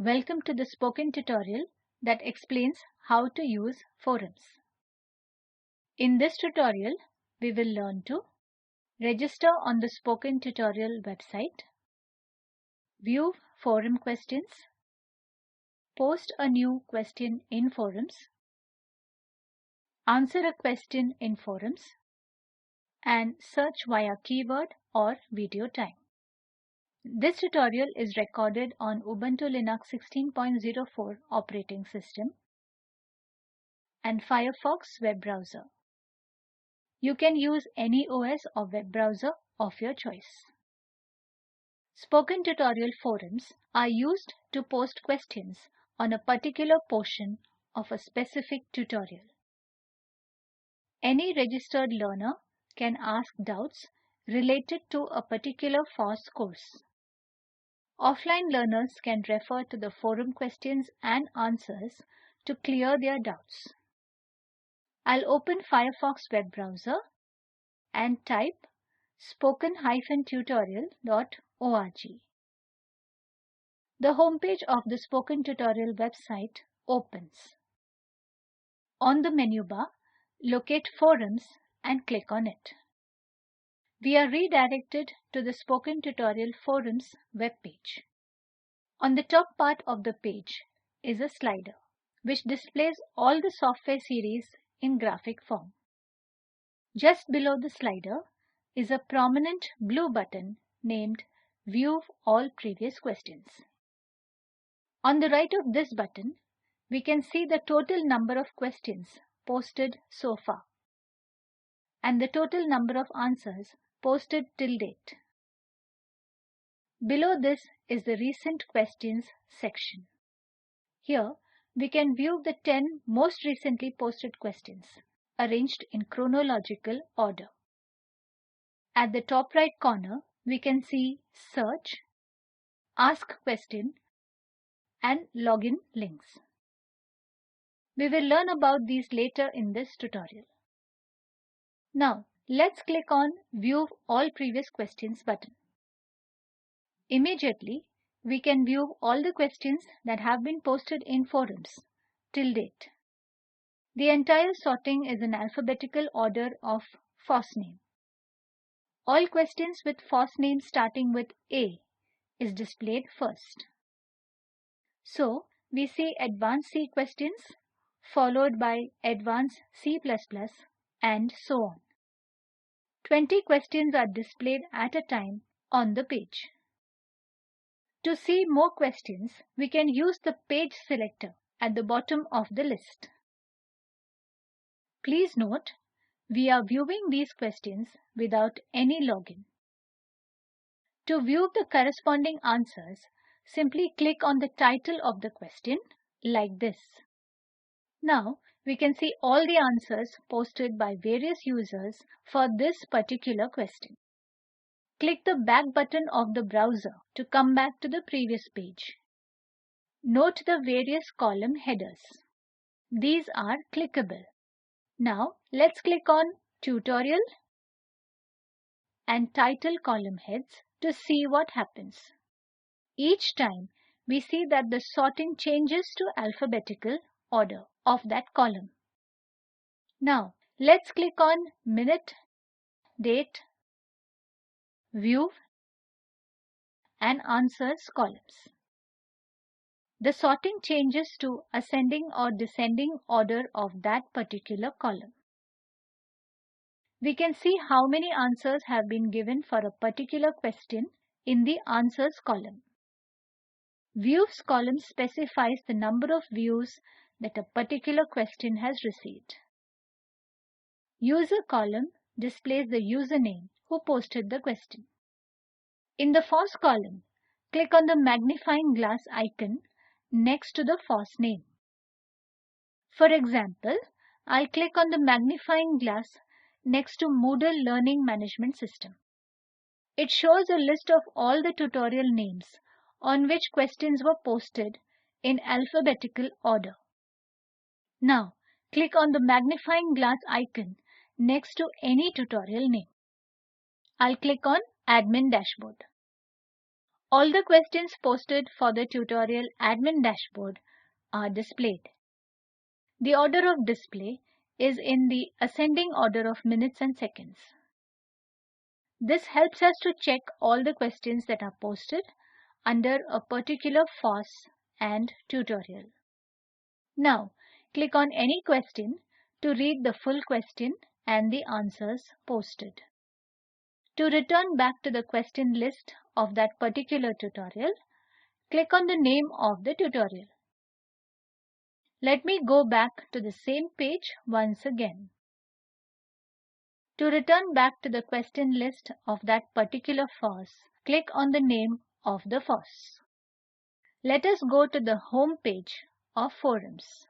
Welcome to the spoken tutorial that explains how to use forums. In this tutorial, we will learn to register on the spoken tutorial website, view forum questions, post a new question in forums, answer a question in forums, and search via keyword or video time. This tutorial is recorded on Ubuntu Linux 16.04 operating system and Firefox web browser. You can use any OS or web browser of your choice. Spoken tutorial forums are used to post questions on a particular portion of a specific tutorial. Any registered learner can ask doubts related to a particular FOSS course. Offline learners can refer to the forum questions and answers to clear their doubts. I'll open Firefox web browser and type spoken-tutorial.org. The homepage of the Spoken Tutorial website opens. On the menu bar, locate Forums and click on it. We are redirected to the Spoken Tutorial Forums webpage. On the top part of the page is a slider, which displays all the software series in graphic form. Just below the slider is a prominent blue button named View All Previous Questions. On the right of this button, we can see the total number of questions posted so far and the total number of answers posted till date. Below this is the Recent Questions section. Here, we can view the 10 most recently posted questions, arranged in chronological order. At the top right corner, we can see Search, Ask Question, and Login links. We will learn about these later in this tutorial. Now, let's click on View All Previous Questions button. Immediately, we can view all the questions that have been posted in forums till date. The entire sorting is in alphabetical order of FOSS name. All questions with FOSS name starting with A is displayed first. So, we see Advanced C questions followed by Advanced C++ and so on. 20 questions are displayed at a time on the page. To see more questions, we can use the page selector at the bottom of the list. Please note, we are viewing these questions without any login. To view the corresponding answers, simply click on the title of the question like this. Now, we can see all the answers posted by various users for this particular question. Click the back button of the browser to come back to the previous page. Note the various column headers. These are clickable. Now, let's click on Tutorial and Title column heads to see what happens. Each time, we see that the sorting changes to alphabetical order of that column. Now, let's click on Minute, Date, View, and Answers columns. The sorting changes to ascending or descending order of that particular column. We can see how many answers have been given for a particular question in the Answers column. Views column specifies the number of views that a particular question has received. User column displays the username who posted the question. In the FOSS column, click on the magnifying glass icon next to the FOSS name. For example, I'll click on the magnifying glass next to Moodle Learning Management System. It shows a list of all the tutorial names on which questions were posted in alphabetical order. Now, click on the magnifying glass icon next to any tutorial name. I'll click on Admin Dashboard. All the questions posted for the tutorial admin dashboard are displayed. The order of display is in the ascending order of minutes and seconds. This helps us to check all the questions that are posted under a particular FOSS and tutorial. Now, click on any question to read the full question and the answers posted. To return back to the question list of that particular tutorial, click on the name of the tutorial. Let me go back to the same page once again. To return back to the question list of that particular FOSS, click on the name of the FOSS. Let us go to the home page of Forums.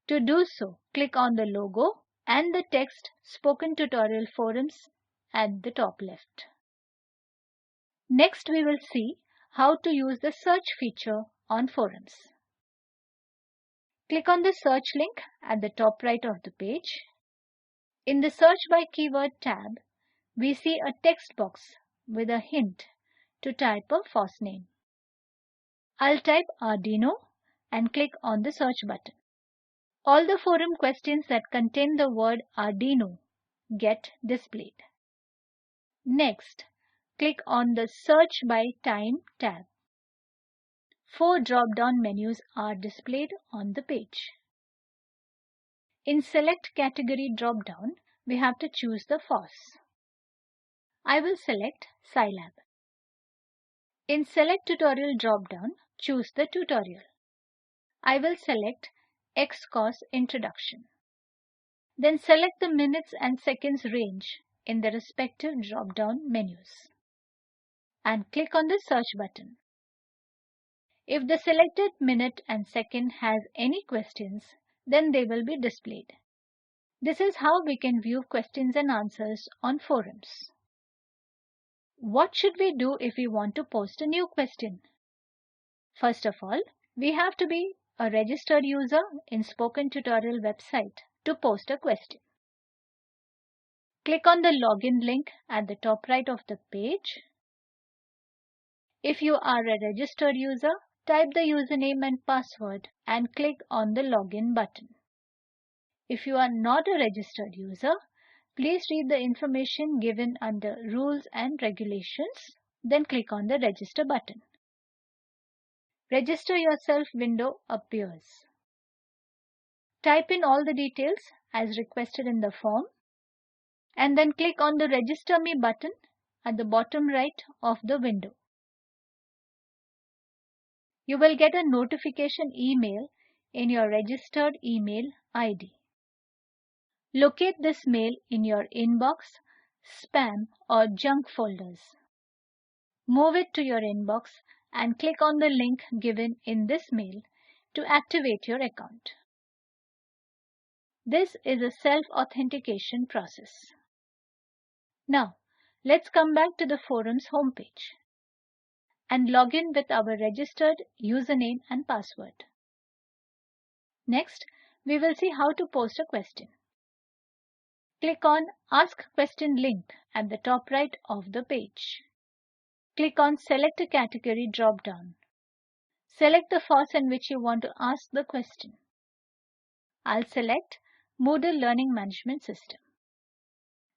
To do so, click on the logo and the text Spoken Tutorial Forums at the top left. Next, we will see how to use the search feature on Forums. Click on the search link at the top right of the page. In the Search by Keyword tab, we see a text box with a hint to type a FOSS name. I'll type Arduino and click on the search button. All the forum questions that contain the word Arduino get displayed. Next, click on the Search by Time tab. 4 drop-down menus are displayed on the page. In Select Category drop-down, we have to choose the FOSS. I will select Scilab. In Select Tutorial drop-down, choose the tutorial. I will select XCOS Introduction. Then select the minutes and seconds range in the respective drop-down menus and click on the search button. If the selected minute and second has any questions, then they will be displayed. This is how we can view questions and answers on forums. What should we do if we want to post a new question? First of all, we have to be a registered user in Spoken Tutorial website to post a question. Click on the login link at the top right of the page. If you are a registered user, type the username and password and click on the login button. If you are not a registered user, please read the information given under Rules and Regulations, then click on the Register button. Register Yourself window appears. Type in all the details as requested in the form and then click on the Register Me button at the bottom right of the window. You will get a notification email in your registered email ID. Locate this mail in your inbox, spam or junk folders. Move it to your inbox and click on the link given in this mail to activate your account. This is a self-authentication process. Now, let's come back to the forum's homepage and log in with our registered username and password. Next, we will see how to post a question. Click on Ask Question link at the top right of the page. Click on Select a Category drop-down. Select the FOSS in which you want to ask the question. I'll select Moodle Learning Management System.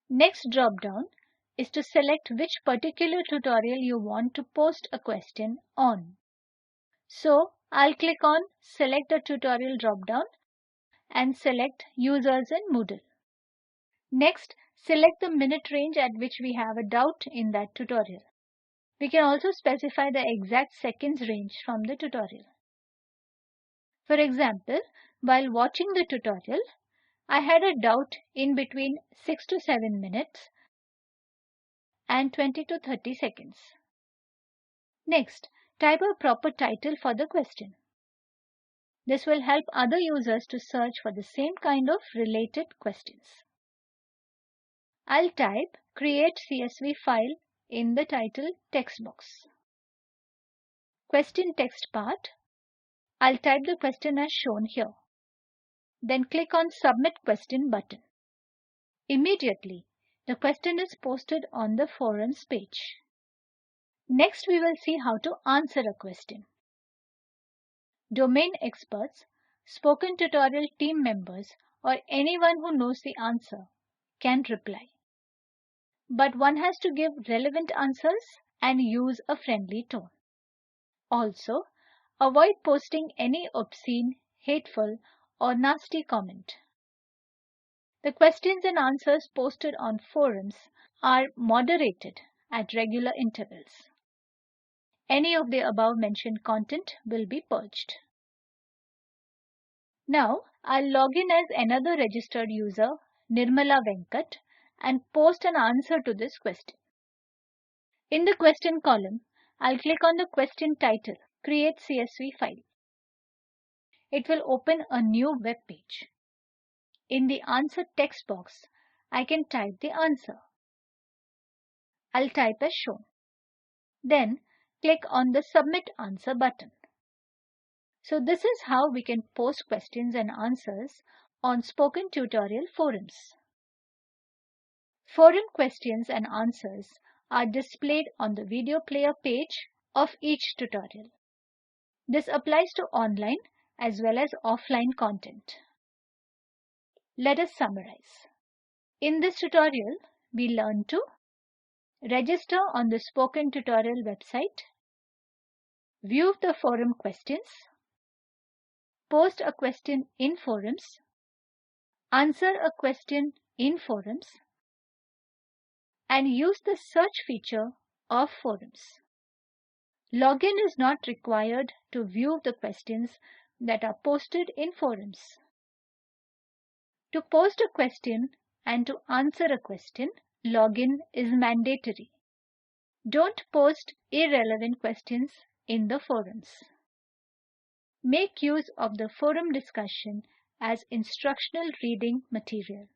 Next drop-down is to select which particular tutorial you want to post a question on. So, I'll click on Select a Tutorial drop-down and select Users in Moodle. Next, select the minute range at which we have a doubt in that tutorial. We can also specify the exact seconds range from the tutorial. For example, while watching the tutorial, I had a doubt in between 6 to 7 minutes and 20 to 30 seconds. Next, type a proper title for the question. This will help other users to search for the same kind of related questions. I'll type Create CSV file in the title text box. Question text part. I'll type the question as shown here. Then click on Submit Question button. Immediately, the question is posted on the forums page. Next, we will see how to answer a question. Domain experts, spoken tutorial team members, or anyone who knows the answer can reply. But one has to give relevant answers and use a friendly tone. Also, avoid posting any obscene, hateful, or nasty comment. The questions and answers posted on forums are moderated at regular intervals. Any of the above mentioned content will be purged. Now, I'll log in as another registered user, Nirmala Venkat, and post an answer to this question. In the question column, I'll click on the question title, Create CSV File. It will open a new web page. In the answer text box, I can type the answer. I'll type as shown. Then click on the Submit Answer button. So this is how we can post questions and answers on Spoken Tutorial forums. Forum questions and answers are displayed on the video player page of each tutorial. This applies to online as well as offline content. Let us summarize. In this tutorial, we learned to register on the Spoken Tutorial website, view the forum questions, post a question in forums, answer a question in forums, and use the search feature of forums. Login is not required to view the questions that are posted in forums. To post a question and to answer a question, login is mandatory. Don't post irrelevant questions in the forums. Make use of the forum discussion as instructional reading material.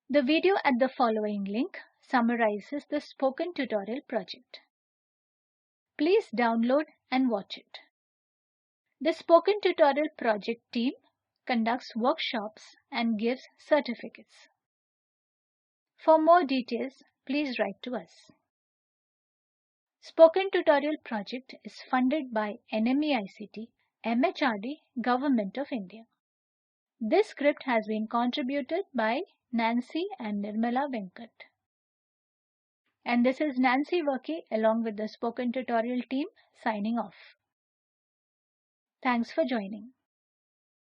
The video at the following link summarizes the Spoken Tutorial project. Please download and watch it. The Spoken Tutorial project team conducts workshops and gives certificates. For more details, please write to us. Spoken Tutorial project is funded by NMEICT, MHRD, Government of India. This script has been contributed by Nancy and Nirmala Venkat. And this is Nancy Workey along with the Spoken Tutorial team signing off. Thanks for joining.